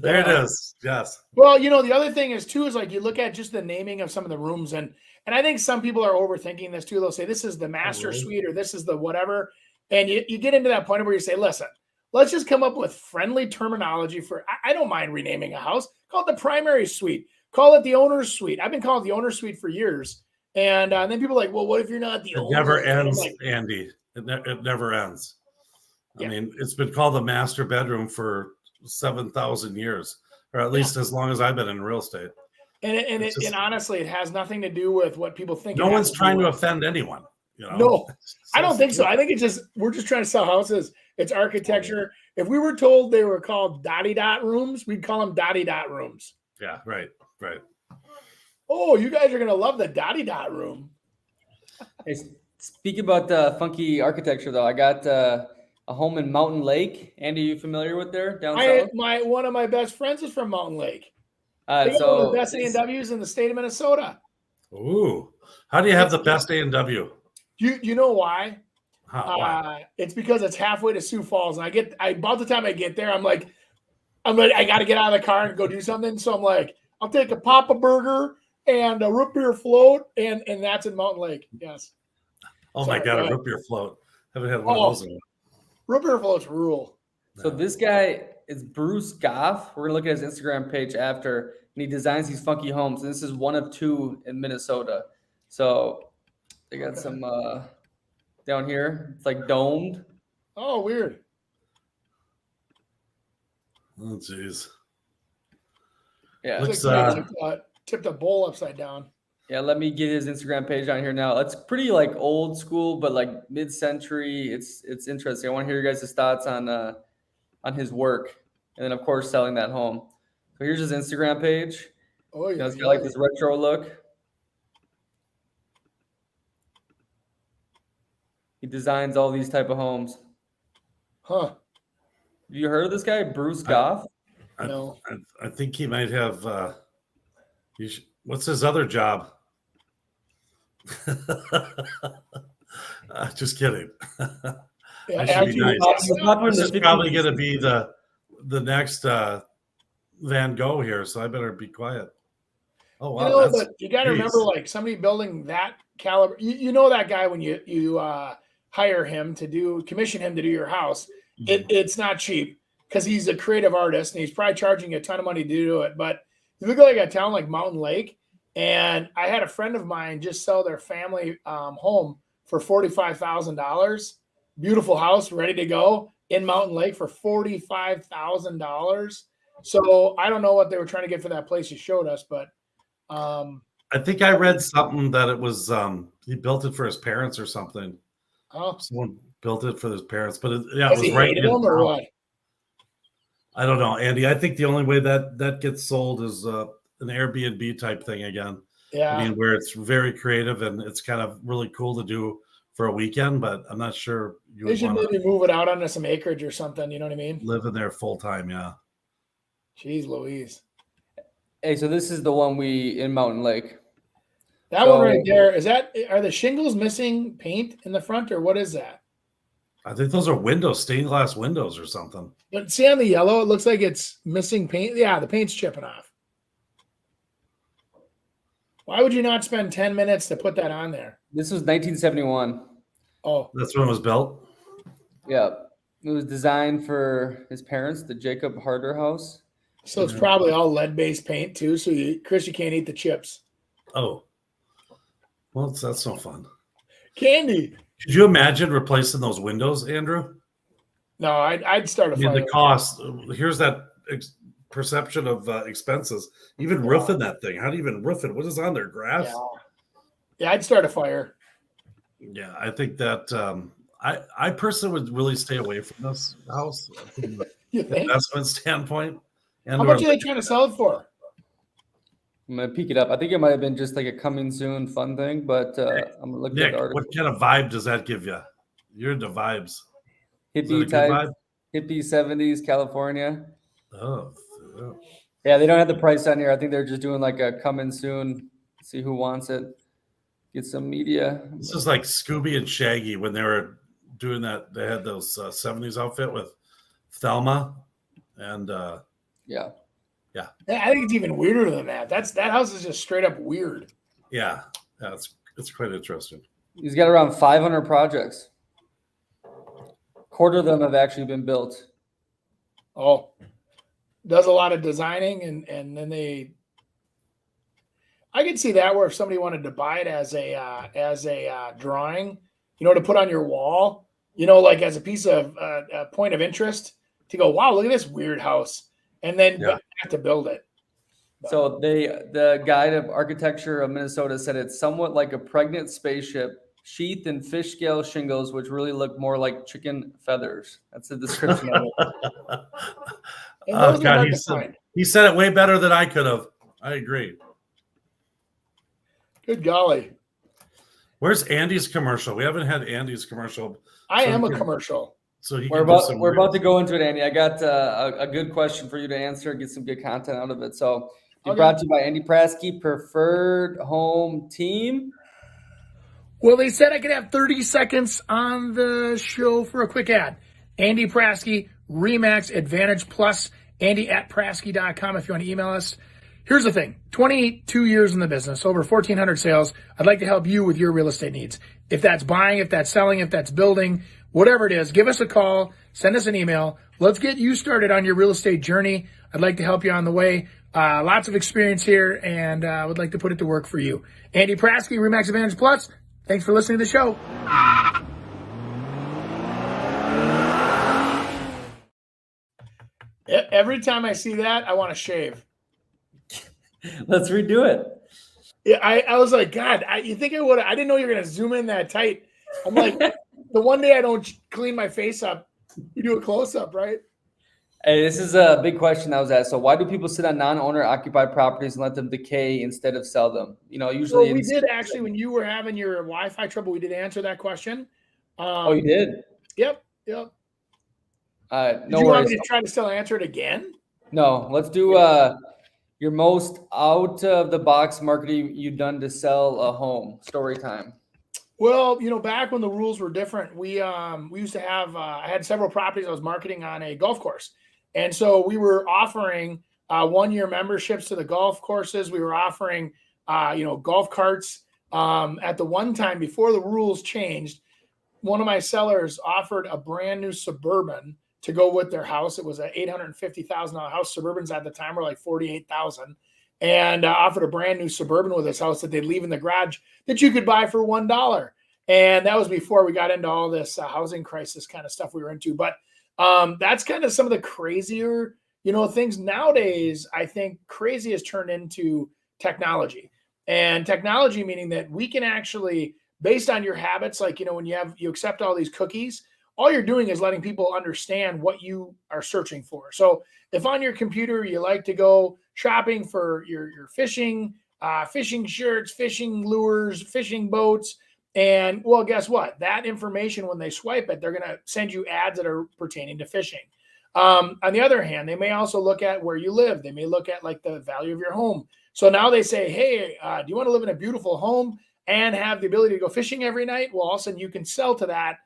There it is. Yes. Well, the other thing is too, is like you look at just the naming of some of the rooms, and I think some people are overthinking this too. They'll say this is the master suite or this is the whatever. And you get into that point where you say, listen, let's just come up with friendly terminology for, I don't mind renaming a house. Call it the primary suite. Call it the owner's suite. I've been calling it the owner's suite for years. And then people are like, well, what if you're not the owner? It never ends, Andy. It never ends. I mean, it's been called the master bedroom for 7,000 years, or at least as long as I've been in real estate. And honestly, it has nothing to do with what people think. No one's trying to offend anyone. No, I don't think so. I think we're just trying to sell houses. It's architecture. If we were told they were called dotty dot rooms, we'd call them dotty dot rooms. Yeah, right. Oh, you guys are going to love the dotty dot room. Hey, speaking about funky architecture, though, I got a home in Mountain Lake. Andy, you familiar with there down south? One of my best friends is from Mountain Lake. They got one of the best A&Ws in the state of Minnesota. Ooh, how do you have the best A&W? You know why? Why? It's because it's halfway to Sioux Falls, and about the time I get there, I'm like, I got to get out of the car and go do something. So I'm like, I'll take a Papa Burger and a root beer float, and that's in Mountain Lake. Yes. Oh my God, a root beer float! Haven't had one of those in. Root beer floats rule. So this guy is Bruce Goff. We're gonna look at his Instagram page after, and he designs these funky homes. And this is one of two in Minnesota. So they got some down here. It's like domed. Oh, weird. Oh, jeez. Yeah. Looks tipped a bowl upside down. Yeah, let me get his Instagram page on here now. It's pretty like old school, but like mid-century. It's interesting. I want to hear your guys' thoughts on his work, and then of course selling that home. So here's his Instagram page. Oh yeah, it's got like this retro look. He designs all these type of homes. Huh? Have you heard of this guy, Bruce Goff? No. I think he might have. What's his other job? Just kidding. Yeah, be nice. This is probably going to be the next Van Gogh here, so I better be quiet. Oh wow! But you got to remember, like somebody building that caliber. You know that guy when you hire him commission him to do your house. It's not cheap because he's a creative artist and he's probably charging a ton of money to do it. But you look at like a town like Mountain Lake, and I had a friend of mine just sell their family home for $45,000. Beautiful house, ready to go in Mountain Lake for $45,000. So I don't know what they were trying to get for that place you showed us, but I think I read something that it was he built it for his parents or something. Oh, someone built it for his parents, but it was right in or what? I don't know, Andy. I think the only way that gets sold is an Airbnb type thing again. Yeah, I mean, where it's very creative and it's kind of really cool to do for a weekend, but I'm not sure they should maybe move it out onto some acreage or something. You know what I mean? Live in there full time, yeah. Jeez Louise. Hey, so this is the one in Mountain Lake. That one right there, are the shingles missing paint in the front or what is that? I think those are windows, stained glass windows or something. But see on the yellow, it looks like it's missing paint. Yeah, the paint's chipping off. Why would you not spend 10 minutes to put that on there? This was 1971. Oh. That's when it was built? Yeah. It was designed for his parents, the Jacob Harder house. So it's probably all lead-based paint too. So Chris, you can't eat the chips. Oh. Well, that's no fun. Candy. Could you imagine replacing those windows, Andrew? No, I'd start a fire. The cost. Here's that perception of expenses. Even roofing that thing. How do you even roof it? What is on there? Grass? Yeah, I'd start a fire. Yeah, I think that I personally would really stay away from this house from you the think? investment standpoint. How much are they trying to sell it for? I'm gonna peek it up. I think it might have been just like a coming soon fun thing, but I'm gonna look at Nick, the article. what kind of vibe does that give you? You're into vibes. Is that a Hippie good type, vibe? hippie 70s California. Oh, Yeah, they don't have the price on here. I think they're just doing like a coming soon. See who wants it. Get some media. this is like Scooby and Shaggy when they were doing that. They had those 70s outfit with Thelma and Yeah. Yeah, I think it's even weirder than that. That house is just straight up weird. yeah, it's quite interesting. He's got around 500 projects. Quarter of them have actually been built. Oh, does a lot of designing and then I could see that where if somebody wanted to buy it as a drawing, to put on your wall, like as a piece of a point of interest to go, wow, look at this weird house, and then have to build it. So the Guide of Architecture of Minnesota said it's somewhat like a pregnant spaceship, sheathed in fish scale shingles, which really look more like chicken feathers. That's the description of it. And Oh those are God, hard to find. he said it way better than I could have. I agree. Good golly. Where's Andy's commercial? We haven't had Andy's commercial. I am a commercial. So We're about to go into it, Andy. I got a good question for you to answer, get some good content out of it. So brought to you by Andy Prasky, Preferred Home Team. Well, they said I could have 30 seconds on the show for a quick ad. Andy Prasky, Remax Advantage Plus, Andy@Prasky.com if you want to email us. Here's the thing, 22 years in the business, over 1,400 sales. I'd like to help you with your real estate needs. If that's buying, if that's selling, if that's building, whatever it is, give us a call, send us an email. Let's get you started on your real estate journey. I'd like to help you on the way. Lots of experience here, and I would like to put it to work for you. Andy Prasky, Remax Advantage Plus. Thanks for listening to the show. Every time I see that, I want to shave. Let's redo it. Yeah, I was like, God, you think I would? I didn't know you were going to zoom in that tight. I'm like, the one day I don't clean my face up, you do a close up, right? Hey, this is a big question that was asked. So why do people sit on non-owner occupied properties and let them decay instead of sell them? Usually well, we did actually, when you were having your Wi-Fi trouble, we did answer that question. Oh, you did? Yep. No Did you want me to try to still answer it again? No, let's do your most out of the box marketing you've done to sell a home. Story time. Well, back when the rules were different, we used to have I had several properties I was marketing on a golf course. And so we were offering 1-year memberships to the golf courses. We were offering golf carts. At the one time before the rules changed, one of my sellers offered a brand new Suburban to go with their house. It was an $850,000 house. Suburbans at the time were like $48,000, and offered a brand new Suburban with his house that they'd leave in the garage that you could buy for $1. And that was before we got into all this housing crisis kind of stuff we were into. But that's kind of some of the crazier, things nowadays. I think crazy has turned into technology, and technology meaning that we can actually, based on your habits, like, when you accept all these cookies, all you're doing is letting people understand what you are searching for. So if on your computer, you like to go shopping for your fishing, fishing shirts, fishing lures, fishing boats, and well, guess what? That information, when they swipe it, they're going to send you ads that are pertaining to fishing. On the other hand, they may also look at where you live. They may look at like the value of your home. So now they say, hey, do you want to live in a beautiful home and have the ability to go fishing every night? Well, all of a sudden you can sell to that.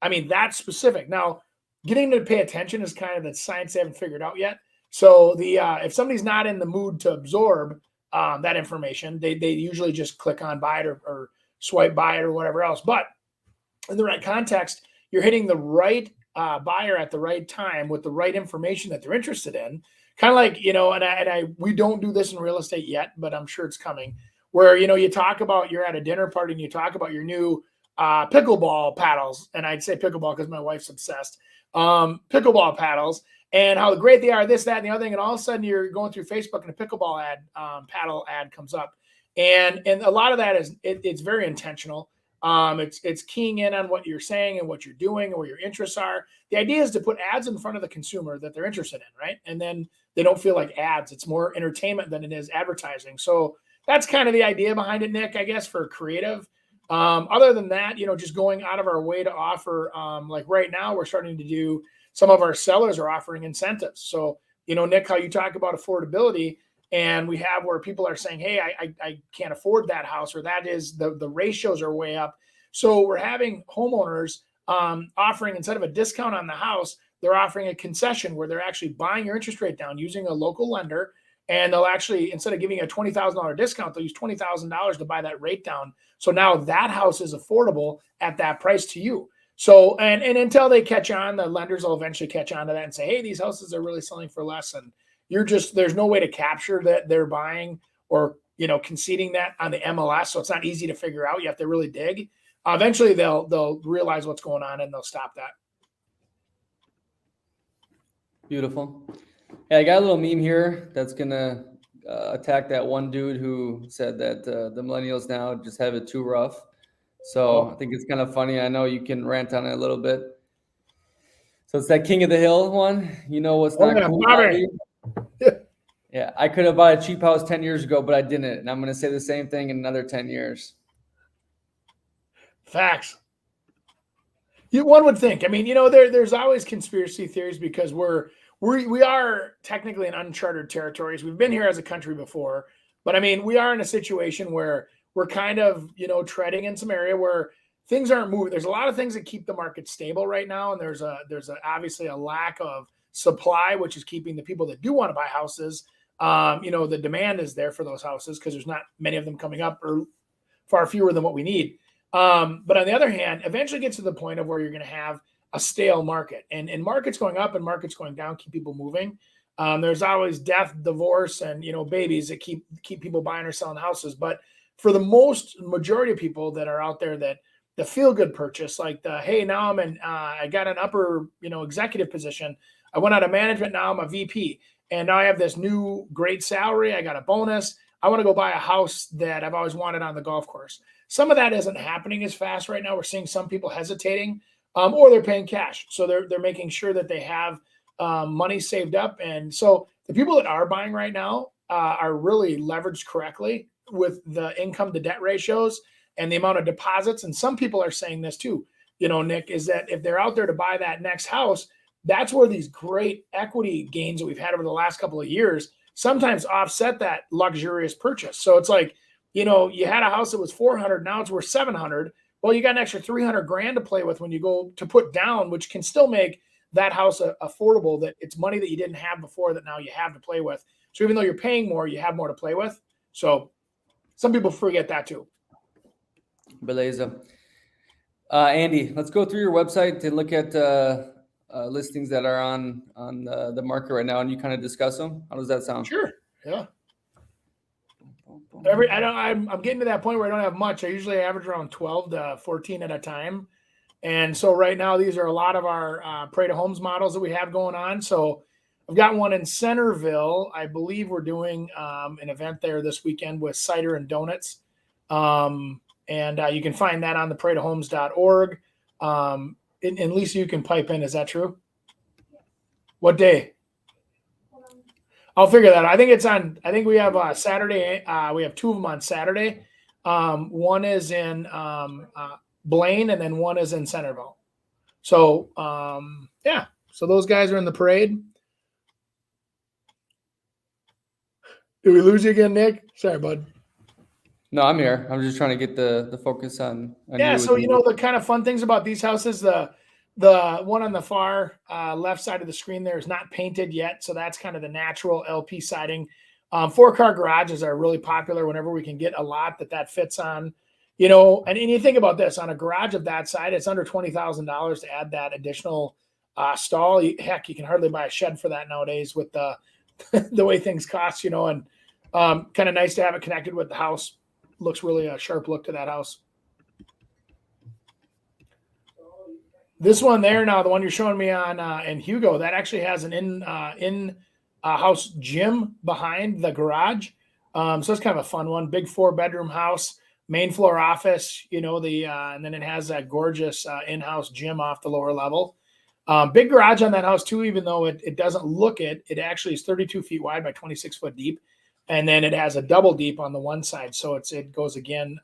I mean, that's specific. Now, getting them to pay attention is kind of the science they haven't figured out yet. So if somebody's not in the mood to absorb that information, they usually just click on buy it or swipe buy it or whatever else. But in the right context, you're hitting the right buyer at the right time with the right information that they're interested in. Kind of like, we don't do this in real estate yet, but I'm sure it's coming, where, you talk about, you're at a dinner party and you talk about your new pickleball paddles. And I'd say pickleball because my wife's obsessed. Pickleball paddles and how great they are, this, that, and the other thing. And all of a sudden you're going through Facebook and a pickleball ad, paddle ad comes up. And a lot of that is, it's very intentional. It's keying in on what you're saying and what you're doing and where your interests are. The idea is to put ads in front of the consumer that they're interested in, right? And then they don't feel like ads. It's more entertainment than it is advertising. So that's kind of the idea behind it, Nick, I guess, for creative. Other than that, just going out of our way to offer, like right now, we're starting to do, some of our sellers are offering incentives. So, Nick, how you talk about affordability, and we have where people are saying, hey, I can't afford that house, or that is the ratios are way up. So we're having homeowners offering, instead of a discount on the house, they're offering a concession where they're actually buying your interest rate down using a local lender. And they'll actually, instead of giving you a $20,000 discount, they'll use $20,000 to buy that rate down. So now that house is affordable at that price to you. So, and until they catch on, the lenders will eventually catch on to that and say, hey, these houses are really selling for less. And there's no way to capture that they're buying or, conceding that on the MLS. So it's not easy to figure out. You have to really dig. Eventually they'll realize what's going on and they'll stop that. Beautiful. Yeah, I got a little meme here that's going to attack that one dude who said that the millennials now just have it too rough. So I think it's kind of funny. I know you can rant on it a little bit. So it's that King of the Hill one. What's not cool? Yeah, I could have bought a cheap house 10 years ago, but I didn't. And I'm going to say the same thing in another 10 years. Facts. One would think. I mean, there's always conspiracy theories because we are technically in uncharted territories. We've been here as a country before, but I mean, we are in a situation where we're kind of, treading in some area where things aren't moving. There's a lot of things that keep the market stable right now. And there's obviously a lack of supply, which is keeping the people that do want to buy houses. The demand is there for those houses because there's not many of them coming up, or far fewer than what we need. But on the other hand, eventually gets to the point of where you're going to have a stale market, and markets going up and markets going down keep people moving. There's always death, divorce, and babies that keep people buying or selling houses. But for the majority of people that are out there, that the feel good purchase, like hey, now I got an upper executive position. I went out of management, now I'm a VP, and now I have this new great salary. I got a bonus. I want to go buy a house that I've always wanted on the golf course. Some of that isn't happening as fast right now. We're seeing some people hesitating. Or they're paying cash. So they're making sure that they have money saved up. And so the people that are buying right now are really leveraged correctly with the income to debt ratios and the amount of deposits. And some people are saying this too, Nick, is that if they're out there to buy that next house, that's where these great equity gains that we've had over the last couple of years sometimes offset that luxurious purchase. So it's like, you had a house that was 400, now it's worth 700. Well, you got an extra 300 grand to play with when you go to put down, which can still make that house affordable. That it's money that you didn't have before that now you have to play with. So even though you're paying more, you have more to play with. So some people forget that too. Beleza. Andy, let's go through your website and look at listings that are on the market right now, and you kind of discuss them. How does that sound? Sure. Yeah. I'm getting to that point where I don't have much. I usually average around 12 to 14 at a time. And so right now, these are a lot of our Pray to Homes models that we have going on. So I've got one in Centerville. I believe we're doing an event there this weekend with cider and donuts. And you can find that on the praytohomes.org. And Lisa, you can pipe in. Is that true? What day? I'll figure that out. I think we have Saturday. We have two of them on Saturday. One is in Blaine, and then one is in Centerville. So, yeah. So those guys are in the parade. Did we lose you again, Nick? Sorry, bud. No, I'm here. I'm just trying to get the focus on yeah. So the kind of fun things about these houses, the one on the far left side of the screen there is not painted yet. So that's kind of the natural LP siding. 4-car garages are really popular whenever we can get a lot that fits on, and you think about this, on a garage of that side, it's under $20,000 to add that additional stall. Heck, you can hardly buy a shed for that nowadays with the the way things cost, and kind of nice to have it connected with the house. Looks really a sharp look to that house. This one there now, the one you're showing me on in Hugo, that actually has an in-house gym behind the garage. So it's kind of a fun one. Big 4-bedroom house. main floor office, and then it has that gorgeous in-house gym off the lower level. Big garage on that house too, even though it doesn't look it. It actually is 32 feet wide by 26 foot deep. And then it has a double deep on the one side. So it goes again,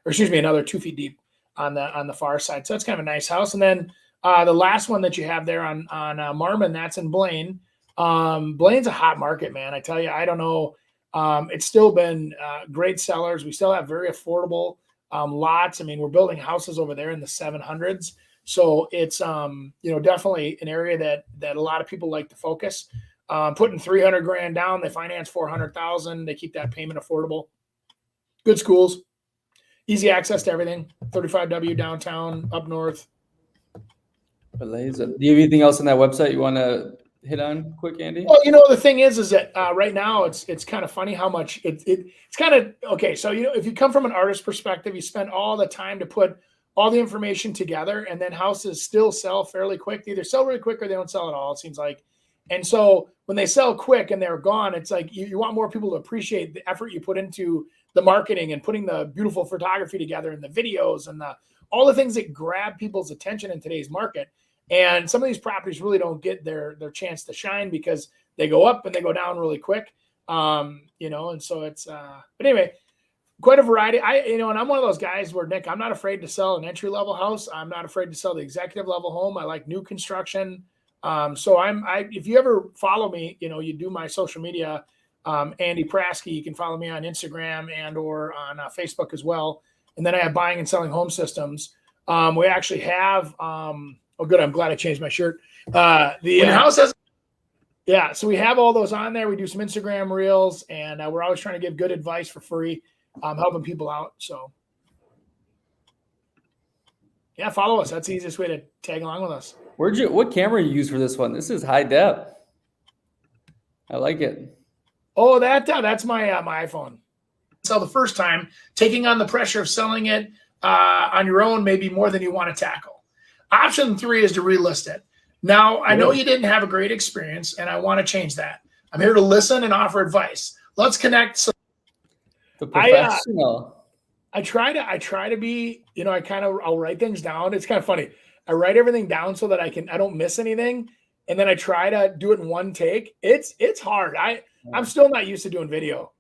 another 2 feet deep on the far side. So it's kind of a nice house. And then the last one that you have there on Marmon, that's in Blaine. Blaine's a hot market, man. I tell you, I don't know. It's still been great sellers. We still have very affordable lots. I mean, we're building houses over there in the 700s. So it's, definitely an area that a lot of people like to focus. Putting 300 grand down, they finance 400,000. They keep that payment affordable. Good schools, easy access to everything. 35W downtown, up north. Do you have anything else on that website you want to hit on quick, Andy? Well, the thing is that right now it's kind of funny how much it's kind of okay. So, if you come from an artist perspective, you spend all the time to put all the information together, and then houses still sell fairly quick. They either sell really quick or they don't sell at all, it seems like. And so when they sell quick and they're gone, it's like you want more people to appreciate the effort you put into the marketing and putting the beautiful photography together and the videos and all the things that grab people's attention in today's market. And some of these properties really don't get their chance to shine because they go up and they go down really quick. And so it's, but anyway, quite a variety. And I'm one of those guys where, Nick, I'm not afraid to sell an entry-level house. I'm not afraid to sell the executive level home. I like new construction. So if you ever follow me, you do my social media, Andy Praske, you can follow me on Instagram and or on Facebook as well. And then I have buying and selling home systems. We actually have, good. I'm glad I changed my shirt. The house has, so we have all those on there. We do some Instagram reels, and we're always trying to give good advice for free, helping people out. So yeah, follow us. That's the easiest way to tag along with us. What camera you use for this one? This is high depth. I like it. Oh, that's my my iPhone. So the first time, taking on the pressure of selling it on your own may be more than you want to tackle. Option 3 is to relist it. Now, I know you didn't have a great experience, and I want to change that. I'm here to listen and offer advice. Let's connect. The professional. I try to be, I'll write things down. It's kind of funny. I write everything down so that I don't miss anything. And then I try to do it in one take. It's hard. I'm still not used to doing video.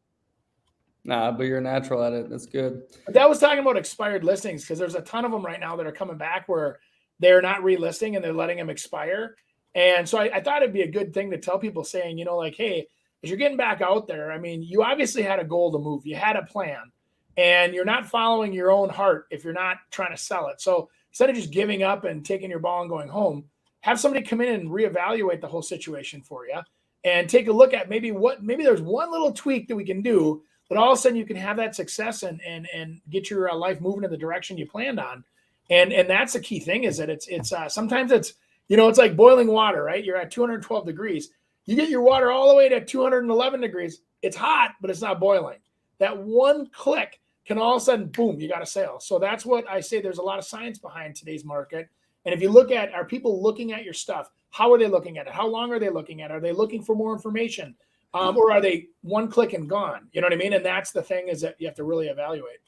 Nah, but you're natural at it. That's good. But that was talking about expired listings, because there's a ton of them right now that are coming back where they're not relisting and they're letting them expire. And so I thought it'd be a good thing to tell people, saying, hey, as you're getting back out there, I mean, you obviously had a goal to move. You had a plan, and you're not following your own heart if you're not trying to sell it. So instead of just giving up and taking your ball and going home, have somebody come in and reevaluate the whole situation for you and take a look at maybe there's one little tweak that we can do, but all of a sudden you can have that success and get your life moving in the direction you planned on. And that's the key thing, is that it's sometimes it's like boiling water, right? You're at 212 degrees. You get your water all the way to 211 degrees. It's hot, but it's not boiling. That one click can all of a sudden, boom, you got a sale. So that's what I say. There's a lot of science behind today's market. And if you look at, are people looking at your stuff? How are they looking at it? How long are they looking at it? Are they looking for more information? Or are they one click and gone? You know what I mean? And that's the thing, is that you have to really evaluate.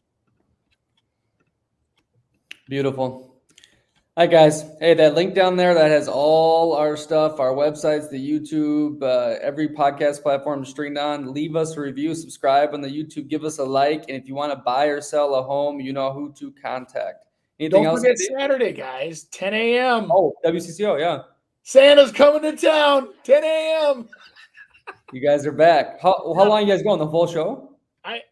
Beautiful. Hi, guys. Hey, that link down there that has all our stuff, our websites, the YouTube, every podcast platform streamed on. Leave us a review, subscribe on the YouTube, give us a like. And if you want to buy or sell a home, you know who to contact. Anything Don't else? forget Saturday, guys, 10 a.m. Oh, WCCO, yeah. Santa's coming to town, 10 a.m. You guys are back. How long you guys going? The full show? Hey,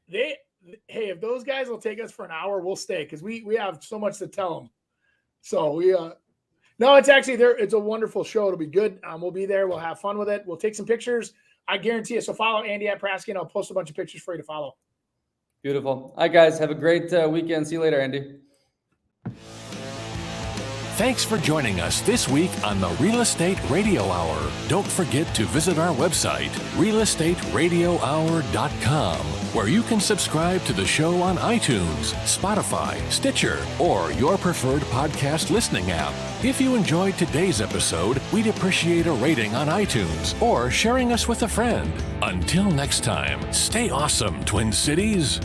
if those guys will take us for an hour, we'll stay, because we have so much to tell them. So no, it's actually there. It's a wonderful show. It'll be good. We'll be there. We'll have fun with it. We'll take some pictures. I guarantee you. So follow Andy at Praske, and I'll post a bunch of pictures for you to follow. Beautiful. All right, guys. Have a great weekend. See you later, Andy. Thanks for joining us this week on the Real Estate Radio Hour. Don't forget to visit our website, realestateradiohour.com, where you can subscribe to the show on iTunes, Spotify, Stitcher, or your preferred podcast listening app. If you enjoyed today's episode, we'd appreciate a rating on iTunes or sharing us with a friend. Until next time, stay awesome, Twin Cities.